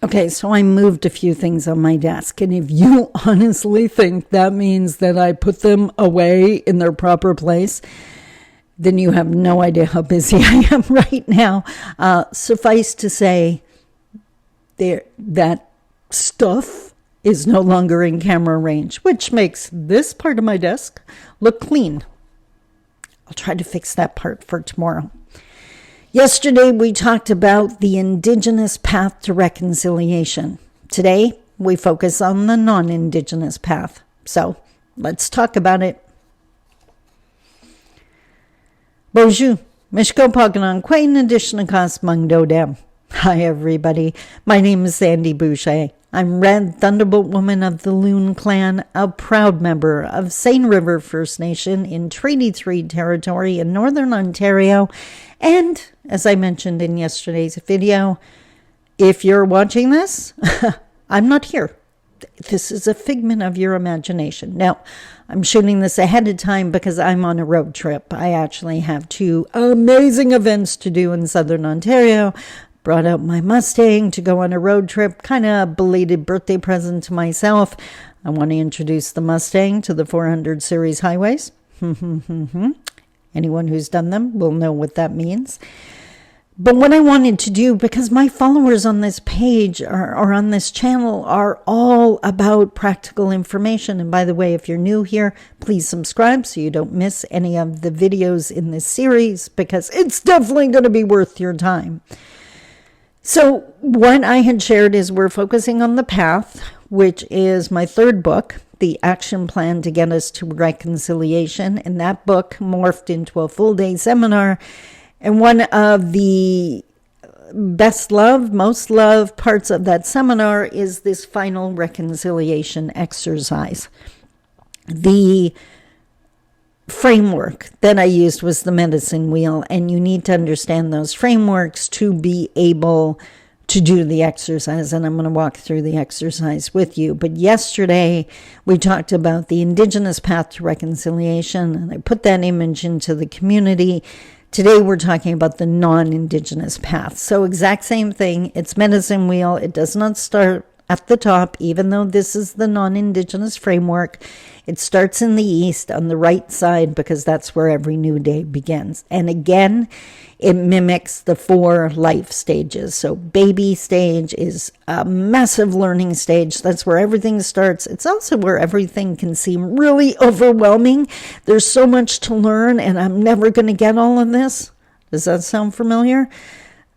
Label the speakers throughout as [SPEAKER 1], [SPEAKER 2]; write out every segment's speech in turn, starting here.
[SPEAKER 1] Okay, so I moved a few things on my desk, and if you honestly think that means that I put them away in their proper place, then you have no idea how busy I am right now. Suffice to say, that stuff is no longer in camera range, which makes this part of my desk look clean. I'll try to fix that part for tomorrow. Yesterday, we talked about the Indigenous path to reconciliation. Today, we focus on the non-Indigenous path. So, let's talk about it. Bonjour, Mishko Paganon, Quain Adishnakas Mungdo Dem. Hi, everybody. My name is Sandy Boucher. I'm Red Thunderbolt Woman of the Loon Clan, a proud member of Seine River First Nation in Treaty 3 territory in Northern Ontario. And, as I mentioned in yesterday's video, if you're watching this, I'm not here. This is a figment of your imagination. Now, I'm shooting this ahead of time because I'm on a road trip. I actually have 2 amazing events to do in Southern Ontario. Brought out my Mustang to go on a road trip, kind of a belated birthday present to myself. I want to introduce the Mustang to the 400 series highways. Anyone who's done them will know what that means. But what I wanted to do, because my followers on this page or on this channel are all about practical information. And by the way, if you're new here, please subscribe so you don't miss any of the videos in this series, because it's definitely going to be worth your time. So what I had shared is we're focusing on the path, which is my 3rd book, The Action Plan to Get Us to Reconciliation. And that book morphed into a full-day seminar. And one of the most loved parts of that seminar is this final reconciliation exercise. The framework that I used was the medicine wheel, and you need to understand those frameworks to be able to do the exercise, and I'm going to walk through the exercise with you. But yesterday we talked about the Indigenous path to reconciliation, and I put that image into the community. Today we're talking about the non-Indigenous path. So exact same thing. It's medicine wheel. It does not start at the top, even though this is the non-Indigenous framework. It starts in the east on the right side because that's where every new day begins. And again, it mimics the 4 life stages. So baby stage is a massive learning stage. That's where everything starts. It's also where everything can seem really overwhelming. There's so much to learn, and I'm never going to get all of this. Does that sound familiar?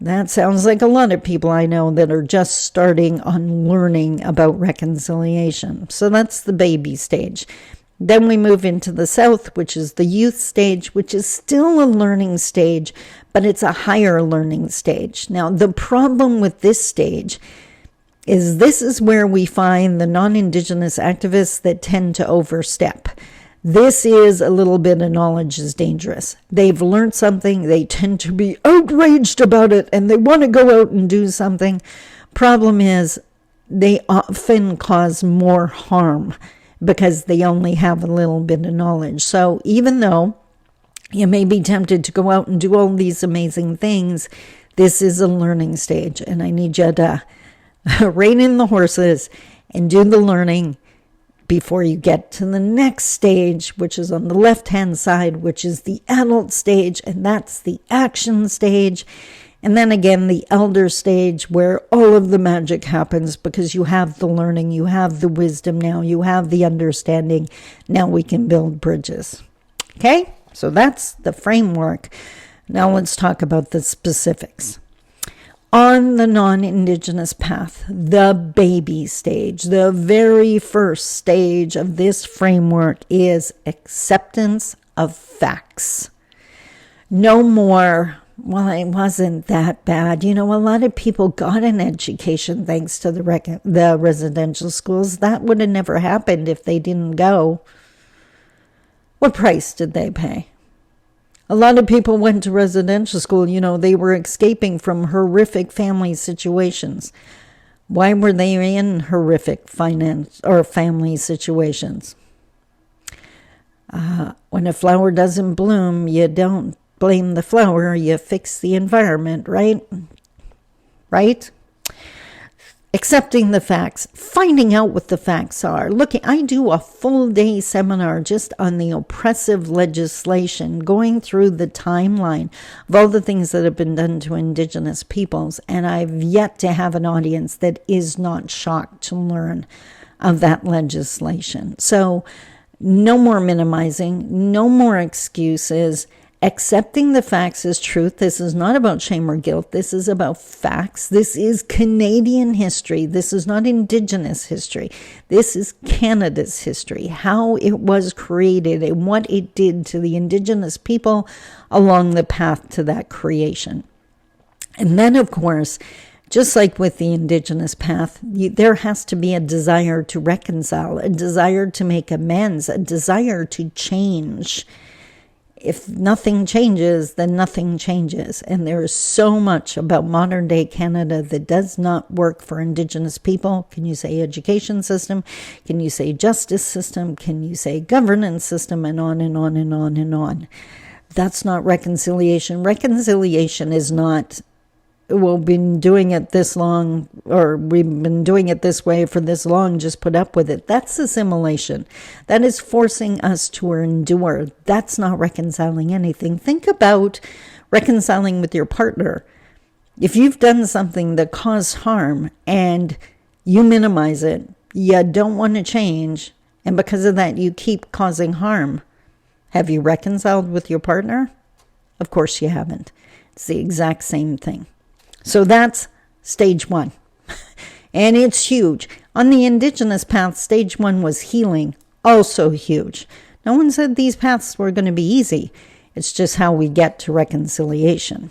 [SPEAKER 1] That sounds like a lot of people I know that are just starting on learning about reconciliation. So that's the baby stage. Then we move into the south, which is the youth stage, which is still a learning stage, but it's a higher learning stage. Now, the problem with this stage is this is where we find the non-Indigenous activists that tend to overstep. This is a little bit of knowledge is dangerous. They've learned something, they tend to be outraged about it, and they want to go out and do something. Problem is, they often cause more harm because they only have a little bit of knowledge. So even though you may be tempted to go out and do all these amazing things, this is a learning stage, and I need you to rein in the horses and do the learning before you get to the next stage, which is on the left-hand side, which is the adult stage, and that's the action stage. And then again, the elder stage, where all of the magic happens because you have the learning, you have the wisdom now, you have the understanding. Now we can build bridges. Okay, so that's the framework. Now let's talk about the specifics. On the non-Indigenous path, the baby stage, the very first stage of this framework is acceptance of facts. No more, well, it wasn't that bad. You know, a lot of people got an education thanks to the residential schools. That would have never happened if they didn't go. What price did they pay? A lot of people went to residential school, you know, they were escaping from horrific family situations. Why were they in horrific family situations? When a flower doesn't bloom, you don't blame the flower, you fix the environment, right? Right? accepting the facts, finding out what the facts are. I do a full day seminar just on the oppressive legislation, going through the timeline of all the things that have been done to Indigenous peoples, and I've yet to have an audience that is not shocked to learn of that legislation. So no more minimizing, no more excuses. Accepting the facts as truth. This is not about shame or guilt. This is about facts. This is Canadian history. This is not Indigenous history. This is Canada's history, how it was created and what it did to the Indigenous people along the path to that creation. And then, of course, just like with the Indigenous path, there has to be a desire to reconcile, a desire to make amends, a desire to change. If nothing changes, then nothing changes. And there is so much about modern day Canada that does not work for Indigenous people. Can you say education system? Can you say justice system? Can you say governance system? And on and on and on and on. That's not reconciliation. Reconciliation is not, well, we've been doing it this long, or we've been doing it this way for this long, just put up with it. That's assimilation. That is forcing us to endure. That's not reconciling anything. Think about reconciling with your partner. If you've done something that caused harm and you minimize it, you don't want to change, and because of that you keep causing harm, have you reconciled with your partner? Of course you haven't. It's the exact same thing. So that's stage one. And it's huge. On the Indigenous path, stage one was healing, also huge. No one said these paths were going to be easy. It's just how we get to reconciliation.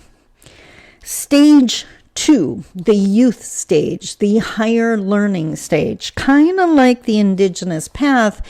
[SPEAKER 1] Stage two, the youth stage, the higher learning stage. Kind of like the Indigenous path,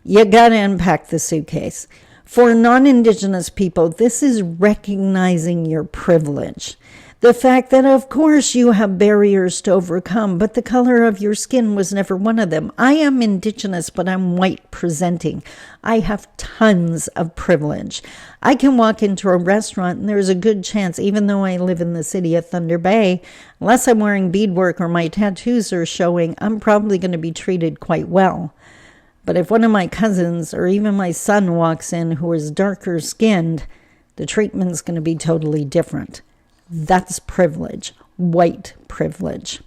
[SPEAKER 1] you got to unpack the suitcase. For non-Indigenous people, this is recognizing your privilege. The fact that, of course, you have barriers to overcome, but the color of your skin was never one of them. I am Indigenous, but I'm white presenting. I have tons of privilege. I can walk into a restaurant and there's a good chance, even though I live in the city of Thunder Bay, unless I'm wearing beadwork or my tattoos are showing, I'm probably going to be treated quite well. But if one of my cousins or even my son walks in who is darker skinned, the treatment's going to be totally different. That's privilege, white privilege.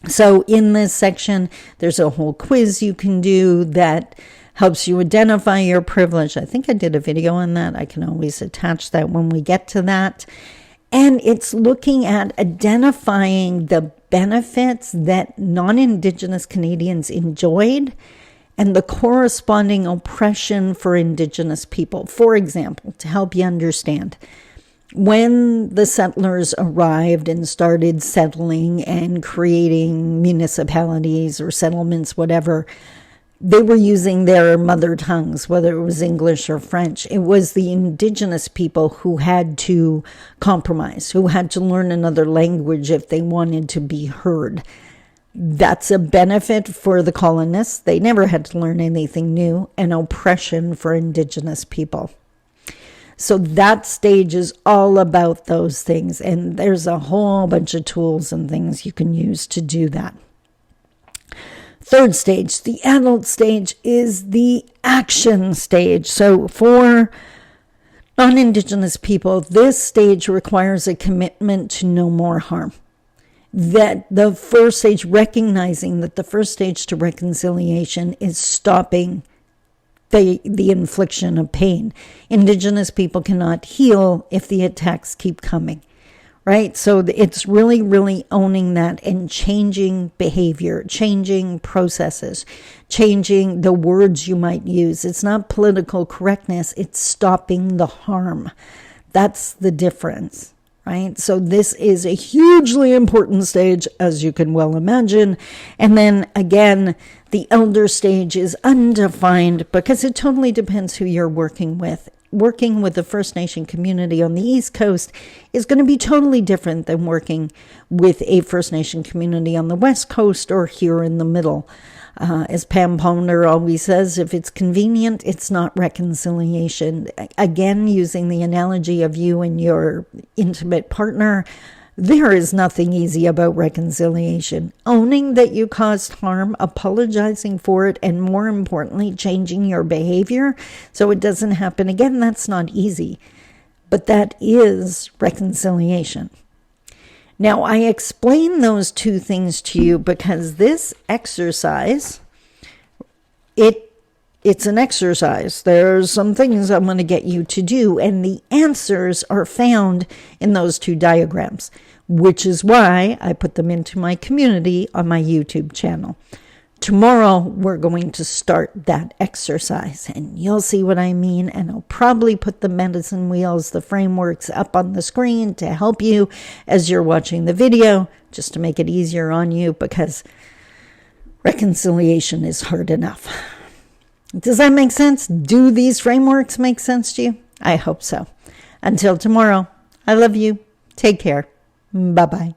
[SPEAKER 1] So in this section, there's a whole quiz you can do that helps you identify your privilege. I think I did a video on that. I can always attach that when we get to that. And it's looking at identifying the benefits that non-Indigenous Canadians enjoyed and the corresponding oppression for Indigenous people. For example, to help you understand, when the settlers arrived and started settling and creating municipalities or settlements, whatever, they were using their mother tongues, whether it was English or French. It was the Indigenous people who had to compromise, who had to learn another language if they wanted to be heard. That's a benefit for the colonists. They never had to learn anything new, and oppression for Indigenous people. So that stage is all about those things, and there's a whole bunch of tools and things you can use to do that. Third stage, the adult stage, is the action stage. So for non-Indigenous people, this stage requires a commitment to no more harm. That the first stage, recognizing that the first stage to reconciliation is stopping the infliction of pain. Indigenous people cannot heal if the attacks keep coming, right? So it's really, really owning that and changing behavior, changing processes, changing the words you might use. It's not political correctness, it's stopping the harm. That's the difference, right? So this is a hugely important stage, as you can well imagine. And then again, the elder stage is undefined because it totally depends who you're working with. Working with the First Nation community on the East Coast is going to be totally different than working with a First Nation community on the West Coast or here in the middle. As Pam Ponder always says, if it's convenient, it's not reconciliation. Again, using the analogy of you and your intimate partner, There is nothing easy about reconciliation. Owning that you caused harm, apologizing for it, and more importantly, changing your behavior so it doesn't happen again, that's not easy. But that is reconciliation. Now, I explain those two things to you because this exercise, it's an exercise. There's some things I'm going to get you to do, and the answers are found in those two diagrams, which is why I put them into my community on my YouTube channel. Tomorrow, we're going to start that exercise, and you'll see what I mean, and I'll probably put the medicine wheels, the frameworks up on the screen to help you as you're watching the video, just to make it easier on you, because reconciliation is hard enough. Does that make sense? Do these frameworks make sense to you? I hope so. Until tomorrow, I love you. Take care. Bye-bye.